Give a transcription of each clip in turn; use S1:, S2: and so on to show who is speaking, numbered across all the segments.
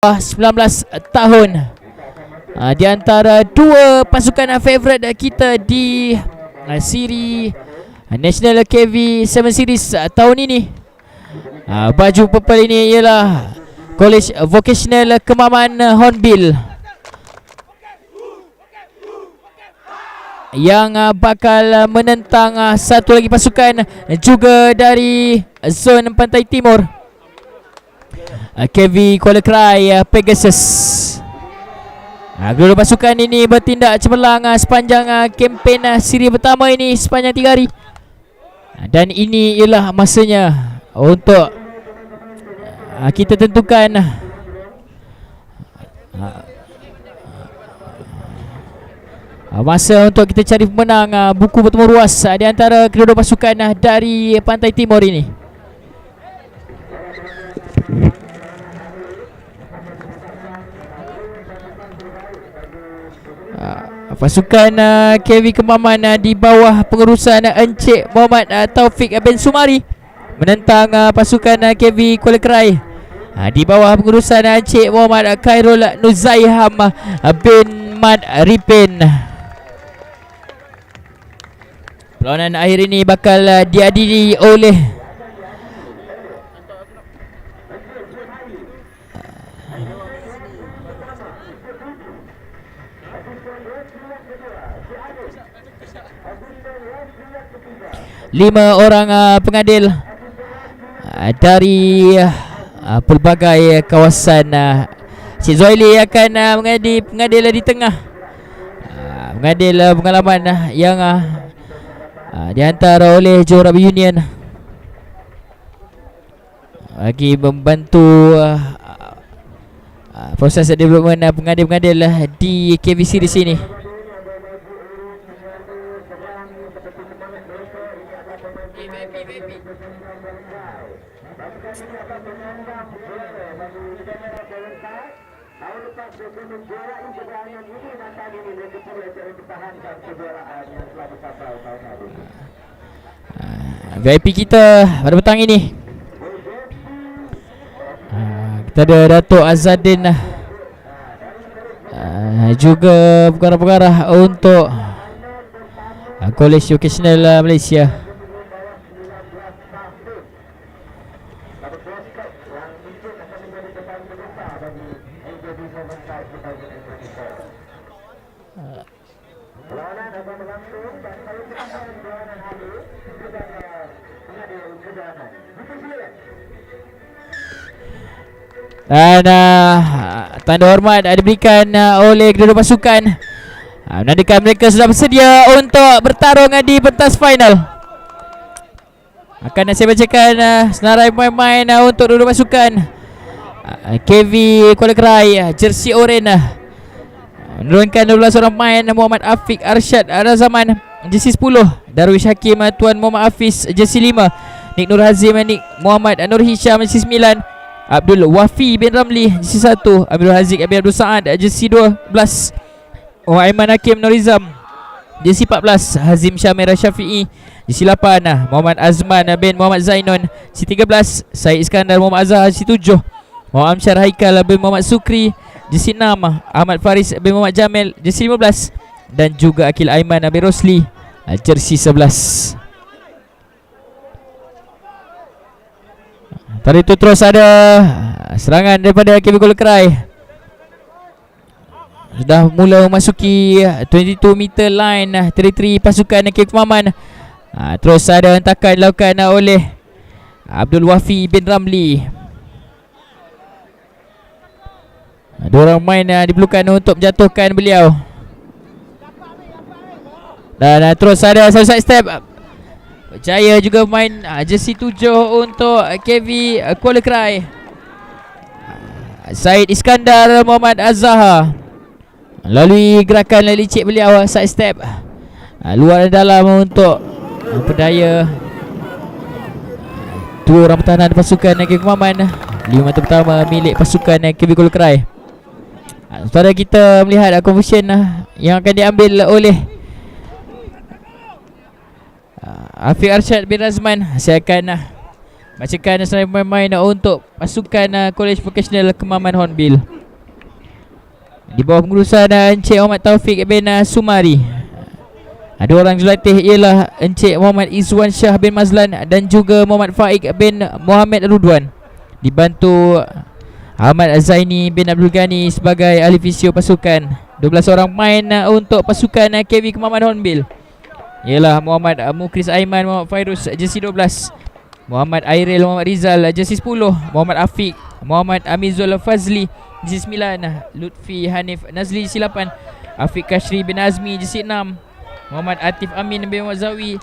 S1: 19 tahun. Di antara dua pasukan favourite kita di siri National KV 7 Series tahun ini. Baju purple ini ialah College Vocational Kemaman Hornbill yang bakal menentang satu lagi pasukan juga dari zon Pantai Timur, KV Kuala Krai Pegasus. Kedua pasukan ini bertindak cemerlang sepanjang kempen siri pertama ini sepanjang 3 hari. Dan ini ialah masanya untuk kita tentukan masa untuk kita cari pemenang buku bertemu ruas di antara kedua pasukan dari Pantai Timur ini. Pasukan KV Kemaman di bawah pengurusan Encik Muhammad Taufik bin Sumari menentang pasukan KV Kuala Krai di bawah pengurusan Encik Muhammad Khairul Nuzaiham bin Mad Ripin. Perlawanan akhir ini bakal dihadiri oleh lima orang pengadil dari pelbagai kawasan. Cik Zoili akan pengadil di tengah, pengadil pengalaman yang dihantar oleh Johor Rugby Union bagi membantu proses development pengadil-pengadil di KV Series ini. VIP kita pada petang ini, kita ada Datuk Azadin, juga pengarah-pengarah untuk College Vocational Malaysia. Dan tanda hormat diberikan oleh kedua pasukan, menandakan mereka sudah bersedia untuk bertarung di pentas final. Akan saya bacakan senarai pemain untuk kedua pasukan. KV Kuala Krai jersey oranye menurunkan 12 orang pemain. Muhammad Afiq Arsyad Razaman jersey 10, Darwish Hakim Tuan Muhammad Hafiz jersey 5, Nik Nur Hazim Nik Muhammad Nur Hisham jersey 9, Abdul Wafi bin Ramli jersey 1, Abdul Haziq bin Abdul Saad jersey 12, Muhammad Aiman Hakim Norizam jersey 14, Hazim Syamir Syafi'i jersey 8, Muhammad Azman bin Muhammad Zainon jersey 13, Syed Iskandar Muhammad Azhar jersey 7, Muhammad Amsyar Haikal bin Muhammad Sukri jersey 6, Ahmad Faris bin Muhammad Jamil jersey 15, dan juga Akil Aiman bin Rosli jersey 11. Tadi itu terus ada serangan daripada KV Kuala Krai. Sudah mula memasuki 22 meter line teritori pasukan KV Kemaman. Terus ada hentakan dilakukan oleh Abdul Wafi bin Ramli. Dua orang main diperlukan untuk menjatuhkan beliau. Dan terus ada satu side step. Berjaya juga main jersey 7 untuk KV Kuala Krai, Syed Iskandar Muhammad Azhar. Melalui gerakan licik beliau side step luar dan dalam untuk berdaya dua orang pertahanan pasukan KV Kemaman. 5 mata pertama milik pasukan KV Kuala Krai. Setelah kita melihat conversion yang akan diambil oleh Afiq Arsyad bin Razman, saya akan Bacakan senarai pemain untuk pasukan College Vocational Kemaman Hornbill. Di bawah pengurusan Encik Muhammad Taufik bin Sumari. Dua orang jurulatih ialah Encik Muhammad Izwan Shah bin Mazlan dan juga Muhammad Faik bin Muhammad Rudwan, dibantu Ahmad Zaini bin Abdul Ghani sebagai ahli fisio pasukan. 12 orang main untuk pasukan KV Kemaman Hornbill ialah Muhammad Mukris Aiman, Muhammad Fairuz jersey 12, Muhammad Airil Muhammad Rizal jersey 10, Muhammad Afiq Muhammad Amizul Fazli jersey 9, Lutfi Hanif Nazli jersey 8, Afiq Kashri bin Azmi jersey 6, Muhammad Atif Amin bin Muhammad Zawi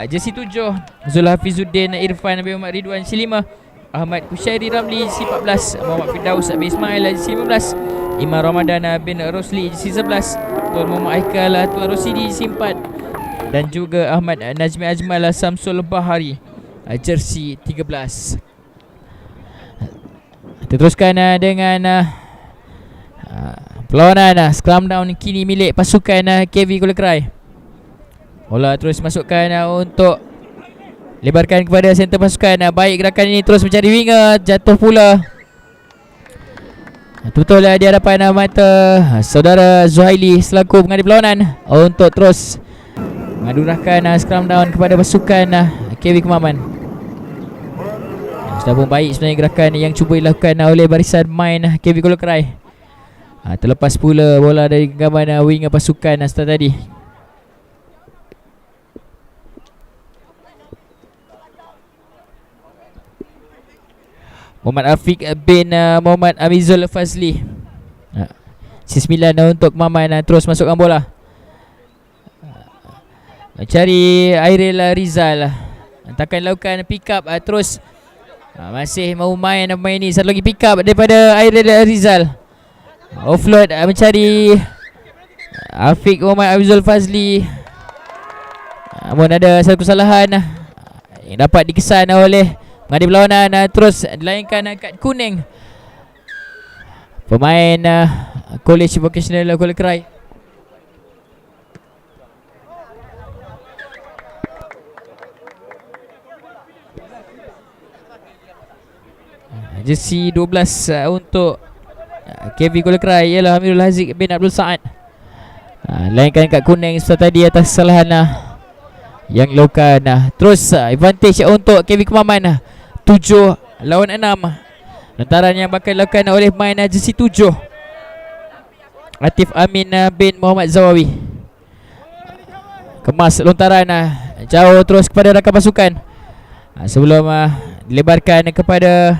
S1: jersey 7, Zulhafizuddin Irfan bin Muhammad Ridwan jersey 5, Ahmad Kushairi Ramli jersey 14, Muhammad Firdaus bin Ismail jersey 15, Imam Ramadan bin Rosli jersey 11, Tuan Muhammad Aikal Tuan Rosidi jersey 4, dan juga Ahmad Najmi Ajmal Samsul Bahari jersey 13. Kita teruskan dengan perlawanan scrum down kini milik pasukan KV Kuala Kerai. Bola terus masukkan untuk lebarkan kepada center pasukan. Baik gerakan ini, terus mencari winger, jatuh pula. Betul di hadapan mata saudara Zuhaili selaku pengadil perlawanan untuk terus mengadurahkan scrum down kepada pasukan KV Kemaman. Sudah pun baik sebenarnya gerakan yang cuba dilakukan oleh barisan main KV Kuala Kerai. Terlepas pula bola dari genggaman winger pasukan start tadi. Muhammad Afiq bin Muhammad Amizul Fazli C9 untuk Kemaman terus masukkan bola. Cari Airil Rizal, takkan lakukan pick up terus. Masih mau main pemain ni. Satu lagi pick up daripada Airil Rizal. Offload mencari Afiq Muhammad Amizul Fazli. Namun ada satu kesalahan yang dapat dikesan oleh mengadil perlawanan. Terus dilayangkan kad kuning pemain College Vocational Kuala Kerai. Jersey 12 untuk KV Kuala Kerai ialah Amirul Haziq bin Abdul Saad. Lainkan kad kuning setelah tadi atas kesalahan yang dilakukan. Terus advantage untuk KV Kemaman 7 lawan 6. Lantaran yang bakal dilakukan oleh pemain jersey 7 Atif Amin bin Muhammad Zawawi. Kemas lontaran jauh terus kepada rakan pasukan sebelum dilebarkan kepada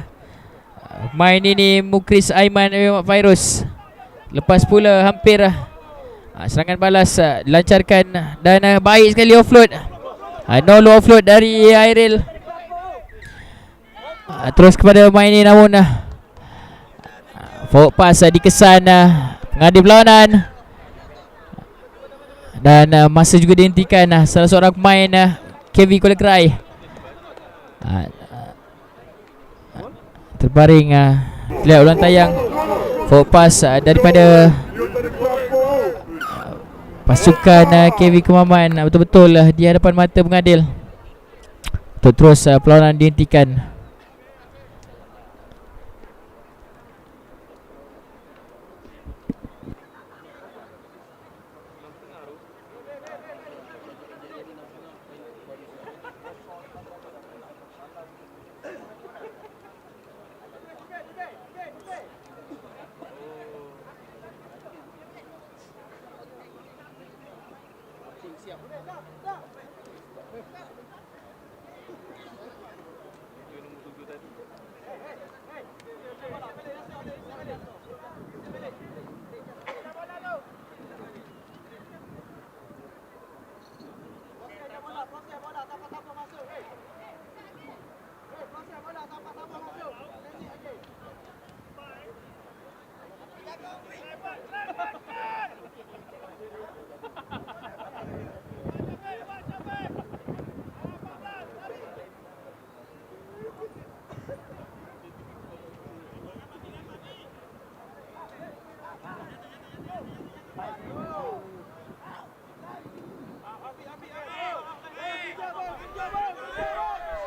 S1: main ini Mukris Aiman Muhammad Fairuz. Lepas pula hampir serangan balas dilancarkan dan baik sekali offload. No low offload dari Airil. Terus kepada main ini, namun forward pass dikesan pengadil perlawanan dan masa juga dihentikan salah seorang pemain KV Kuala Kerai. Terbaring lihat ulang tayang forward pass daripada pasukan KV Kemaman betul-betul di hadapan mata pengadil untuk terus perlawanan dihentikan.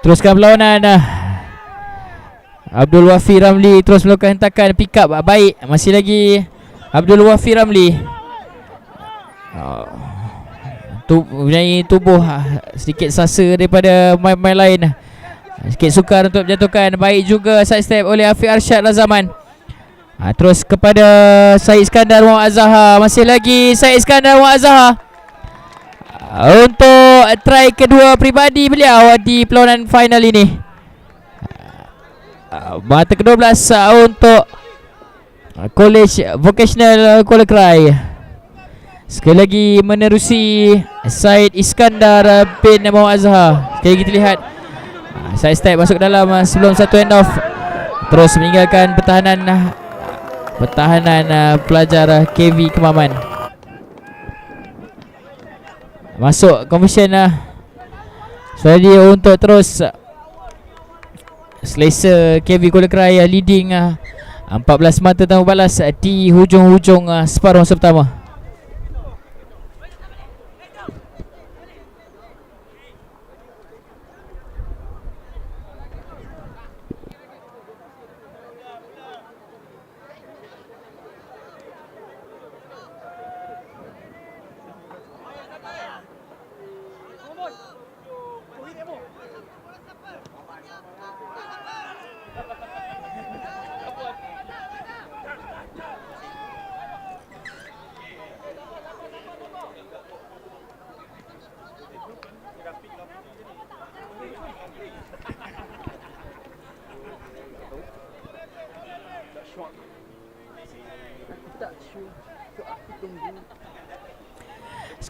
S1: Teruskan perlawanan Abdul Wafi Ramli terus melakukan hentakan pick up baik. Masih lagi Abdul Wafi Ramli. Mempunyai tubuh sedikit sasa daripada main-main lain. Sikit sukar untuk menjatuhkan. Baik juga side step oleh Afiq Arsyad Lazaman. Terus kepada Syed Iskandar Muhammad Azhar. Masih lagi Syed Iskandar Muhammad Azhar untuk try kedua peribadi beliau di perlawanan final ini. Mata ke-12 untuk College Vocational Kuala Krai. Sekali lagi menerusi Syed Iskandar bin Muhammad Azhar. Sekali lagi terlihat side step masuk ke dalam sebelum satu end off. Terus meninggalkan pertahanan pelajar KV Kemaman. Masuk conversion Suadi untuk terus selesa KV Kuala Krai leading 14 mata tanpa balas di hujung-hujung separuh masa pertama.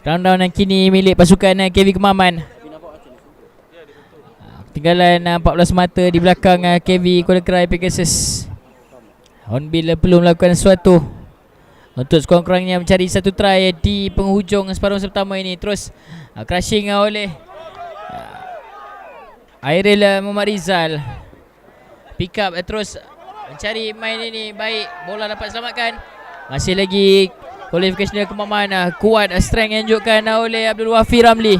S1: Countdown yang kini milik pasukan KV Kemaman. Ketinggalan 14 mata di belakang KV Kuala Krai Pegasus. Hornbill perlu melakukan sesuatu untuk sekurang-kurangnya mencari satu try di penghujung separuh masa pertama ini. Terus crushing oleh Airil Muhammad Rizal. Pick up terus mencari main ini. Baik, bola dapat selamatkan. Masih lagi Qualification Kemaman. Kuat strength yang diunjukkan oleh Abdul Wafi Ramli.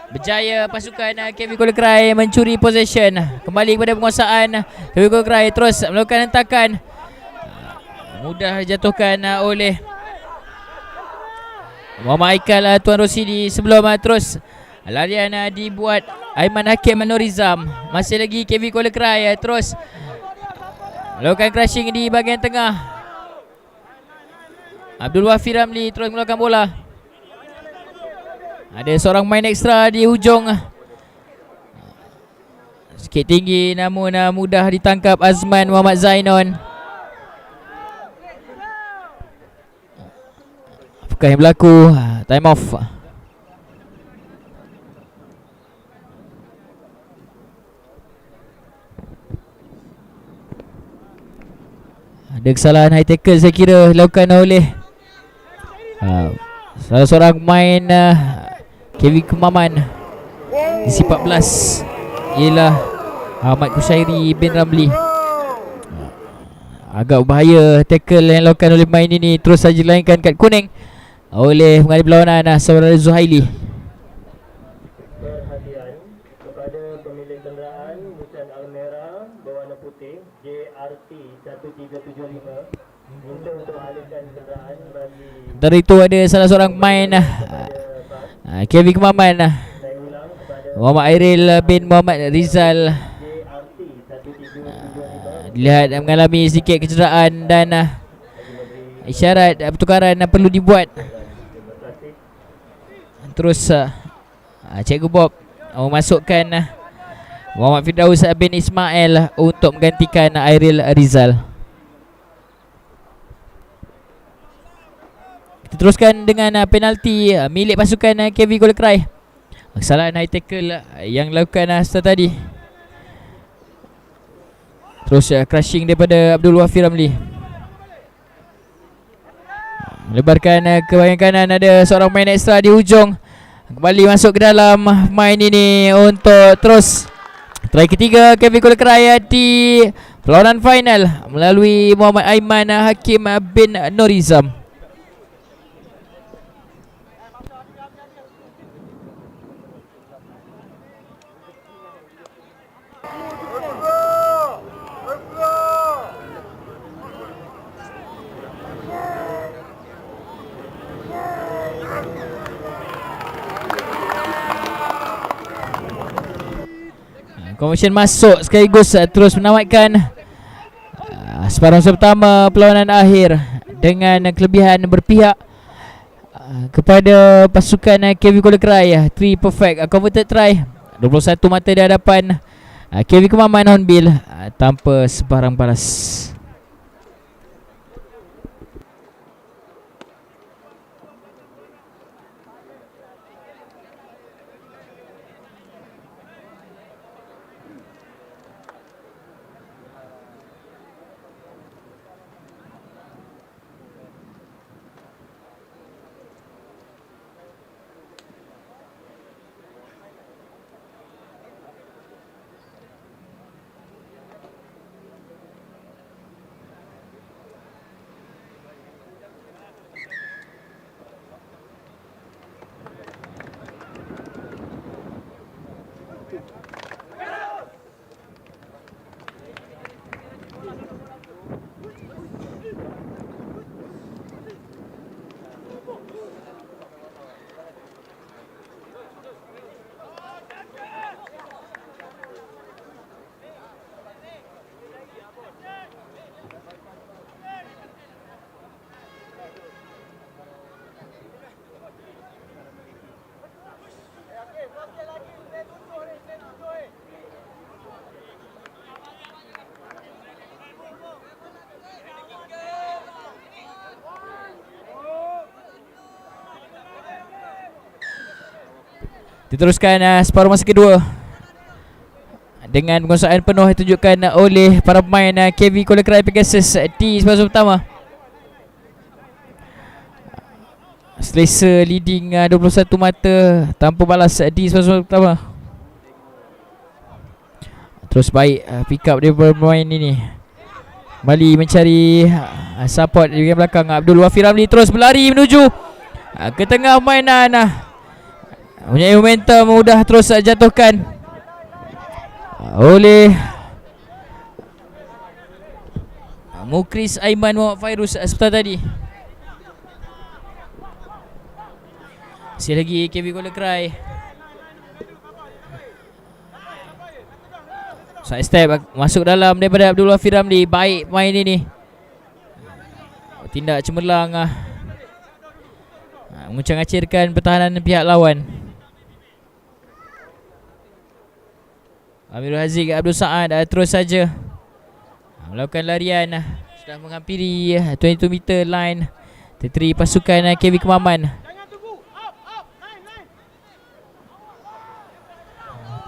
S1: Berjaya pasukan KV Kuala Krai mencuri possession. Kembali kepada penguasaan KV Kuala Krai. Terus melakukan hentakan. Mudah dijatuhkan oleh Muhammad Aikal Tuan Rosidi. Sebelum terus larian dibuat Aiman Hakim Norizam. Masih lagi KV Kuala Krai terus melakukan crushing di bahagian tengah. Abdul Wafi Ramli terus melakukan bola. Ada seorang main ekstra di hujung. Sikit tinggi namun mudah ditangkap Azman Muhammad Zainon. Apakah yang berlaku? Time off. Ada kesalahan high tackle saya kira dilakukan oleh salah seorang main KV Kemaman di C14 ialah Ahmad Kushairi bin Ramli. Agak bahaya tackle yang dilakukan oleh main ini. Terus saja dilainkan kad kuning oleh pengadil berlawanan saudara Zuhaili.
S2: Perhatian kepada pemilik kenderaan Nissan Almera berwarna putih JRT 1375 minta untuk alihkan kenderaan bagi.
S1: Dari itu ada salah seorang main KV Kemaman Muhammad Airil bin Muhammad Rizal. Dilihat mengalami sedikit kecederaan dan isyarat pertukaran perlu dibuat. Terus Cikgu Bob memasukkan Muhammad Firdaus bin Ismail untuk menggantikan Airil Rizal. Kita teruskan dengan penalti milik pasukan KV Kuala Krai. Kesalahan high tackle yang dilakukan setelah tadi. Terus crushing daripada Abdul Wafi Ramli. Melebarkan ke bahagian kanan. Ada seorang main ekstra di hujung. Kembali masuk ke dalam main ini untuk terus try ketiga KV Kuala Krai di perlawanan final melalui Muhammad Aiman Hakim bin Norizam. Conversion masuk sekaligus terus menamatkan separuh masa pertama perlawanan akhir dengan kelebihan berpihak kepada pasukan KV Kuala Krai. 3 perfect converted try, 21 mata di hadapan KV Kemaman Hornbill tanpa sebarang balas. Diteruskan separuh masa kedua dengan penguasaan penuh ditunjukkan oleh para pemain KV Kuala Krai Pegasus di separuh pertama. Selesa leading 21 mata tanpa balas di separuh pertama. Terus baik pick up dia pemain ini. Kembali mencari support di bahagian belakang. Abdul Wafir Ramli terus berlari menuju ke tengah permainan. Punya momentum mudah terus jatuhkan oleh Mukris Aiman Muhammad Fairuz seperti tadi. Masih lagi KV Kuala Krai. Side step masuk dalam daripada Abdul Wafir Ramli. Baik main ini. Tindak cemerlang menguncang-acirkan pertahanan pihak lawan. Amirul Haziq Abdul Saad terus saja melakukan larian. Sudah menghampiri 22 meter line tentera pasukan KV Kemaman.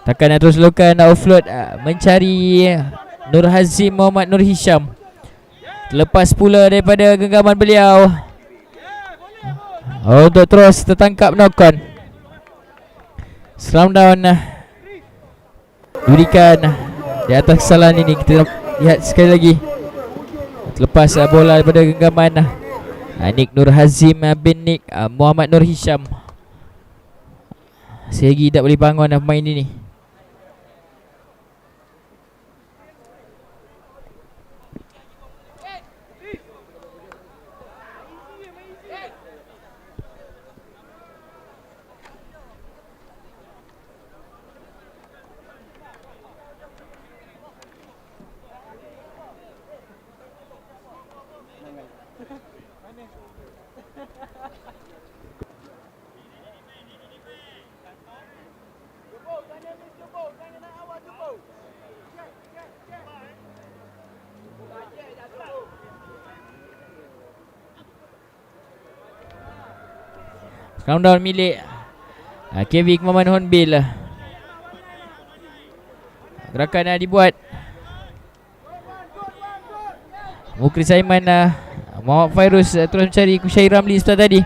S1: Takkan terus lakukan offload mencari Nur Hazim Muhammad Nur Hisham. Terlepas pula daripada genggaman beliau untuk terus tertangkap knock-on. Slam down diberikan di atas kesalahan ini. Kita lihat sekali lagi. Terlepas bola daripada genggaman Nik Nur Hazim bin Nik Muhammad Nur Hisham. Sehingga tak boleh bangun pemain ini. Countdown milik KV Kemaman Hornbill. Gerakan dibuat. Mukris Aiman Muhammad Fairuz terus mencari Kusyair Ramli setelah tadi.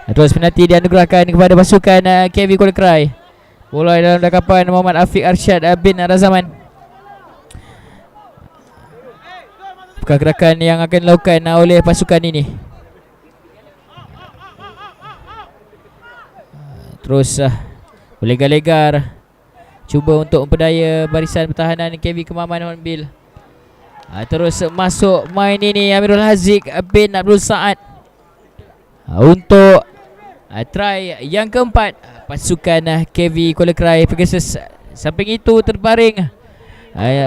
S1: Terus penalti dianugerahkan kepada pasukan KV Kuala Krai. Bola dalam dakapan Muhammad Afiq Arsyad bin Razaman. Bukan gerakan yang akan dilakukan oleh pasukan ini. Terus berlegar-legar cuba untuk memperdaya barisan pertahanan KV Kemaman Hornbill. Terus masuk main ini Amirul Haziq bin Abdul Saad untuk try yang keempat pasukan KV Kuala Krai Pegasus. Samping itu terbaring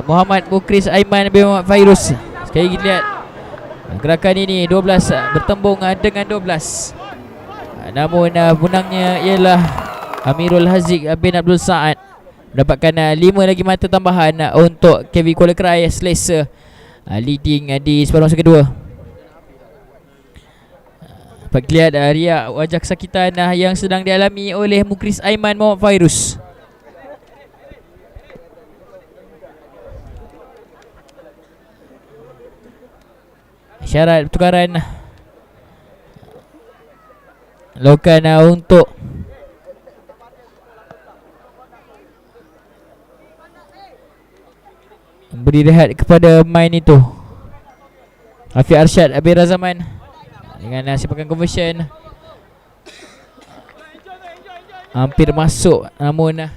S1: Muhammad Mukris Aiman bin Muhammad Fairuz. Sekali lagi lihat gerakan ini 12 bertembung dengan 12. Namun menangnya ialah Amirul Haziq bin Abdul Saad, mendapatkan 5 lagi mata tambahan untuk KV Kuala Krai selesa leading di separuh masa kedua. Dapat lihat riak wajah kesakitan yang sedang dialami oleh Mukris Aiman Muhammad Fairuz. Syarat pertukaran lakukan untuk beri rehat kepada main itu. Hafiz Arsyad Abir Razaman dengan sepakan conversion hampir masuk, namun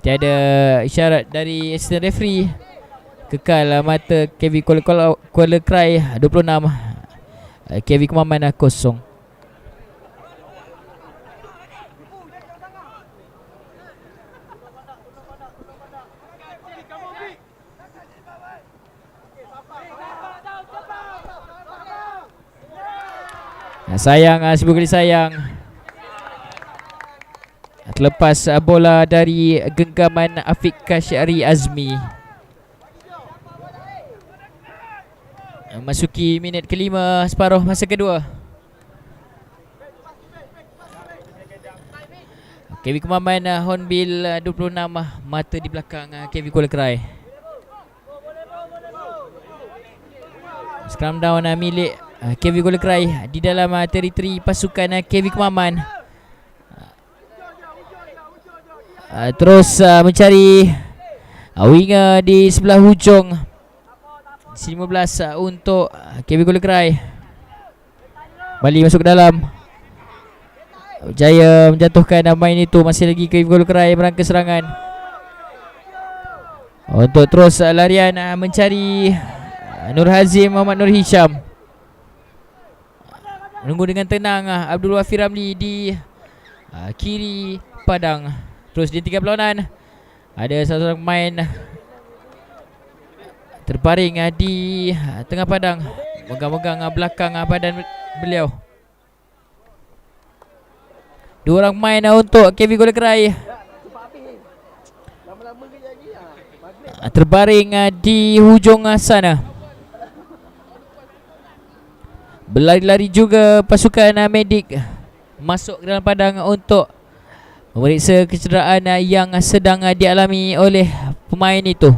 S1: tiada isyarat dari assistant referee. Kekal mata KV Kuala Krai 26, KV Kemaman 0. Sayang, sebuah kali sayang terlepas bola dari genggaman Afiq Kasyari Azmi. Masuki minit kelima separuh masa kedua. KV Kemaman Hornbill 26, mata di belakang KV Kuala Krai. Scrum down milik KV Kuala Krai di dalam teritori pasukan KV Kemaman. Terus mencari winger di sebelah hujung. 15 untuk KV Kuala Krai. Bali masuk ke dalam. Jaya menjatuhkan main itu. Masih lagi KV Kuala Krai merangka serangan untuk terus larian mencari Nur Hazim Muhammad Nur Hisham. Menunggu dengan tenang Abdul Wafir Ramli di kiri padang. Terus di tiga perlawanan ada satu orang pemain terbaring di tengah padang, megang-megang belakang badan beliau. Dua orang main untuk KV Kuala Krai terbaring di hujung sana. Berlari-lari juga pasukan medik masuk ke dalam padang untuk memeriksa kecederaan yang sedang dialami oleh pemain itu.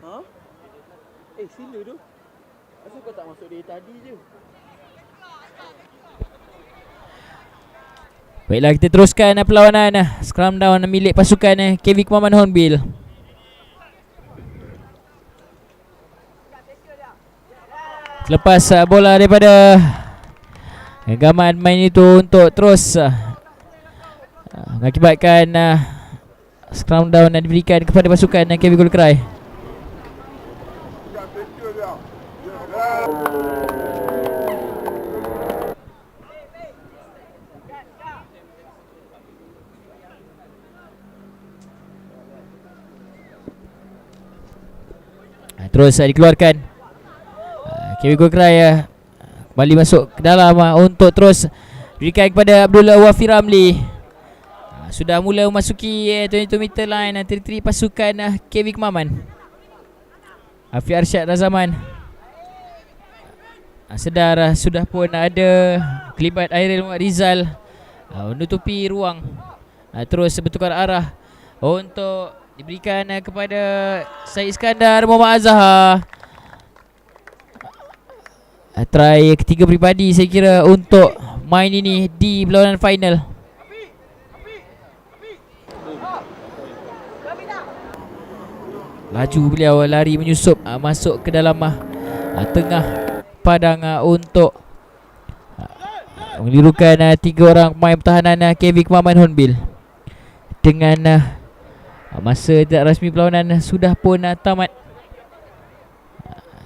S3: Ha? Sila tu. Asal kau tak masuk dari tadi je?
S1: Baiklah, kita teruskan perlawanan scrum down milik pasukan KV Kemaman Hornbill. Selepas bola daripada genggaman main itu untuk terus mengakibatkan scrum down diberikan kepada pasukan KV Kuala Krai. Terus dikeluarkan. KV Kuala Krai kembali masuk ke dalam untuk terus berikan kepada Abdul Wafir Ramli. Sudah mula memasuki 22 meter line teritori pasukan KV Kemaman. Hafiz Arsyad Razaman sedar sudah pun ada kelibat Airil Muhammad Rizal menutupi ruang. Terus bertukar arah untuk diberikan kepada Syed Iskandar Muhammad Azhar. Try ketiga peribadi saya kira untuk main ini di perlawanan final. Laju beliau lari menyusup masuk ke dalam tengah padang untuk melirukan 3 orang pemain pertahanan KV Kemaman Hornbill. Dengan masa tidak rasmi perlawanan sudah pun tamat.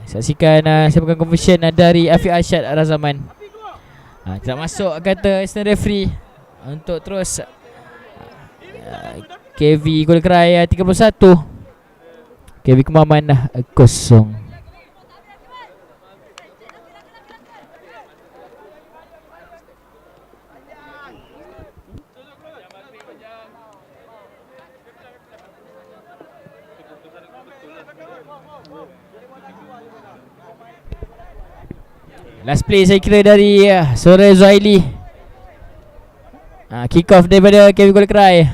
S1: Saksikan sepakan conversion dari Afiq Arsyad Razaman. Tidak masuk kata assistant referee untuk terus KV gol kerai 31, KV Kemaman 0. Last play saya kira dari Sore Zuhaili. Kick off daripada KV Gol Kerai.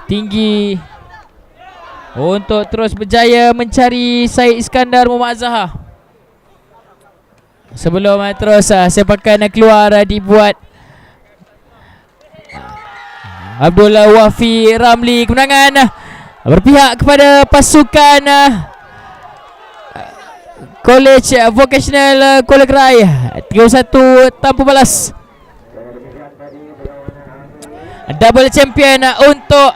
S1: Tinggi untuk terus berjaya mencari Syed Iskandar Muhammad Azhar. Sebelum terus sepakan keluar dibuat Abdullah Wafi Ramli. Kemenangan berpihak kepada pasukan College Vocational Kuala Kerai 31 tanpa balas. Double champion untuk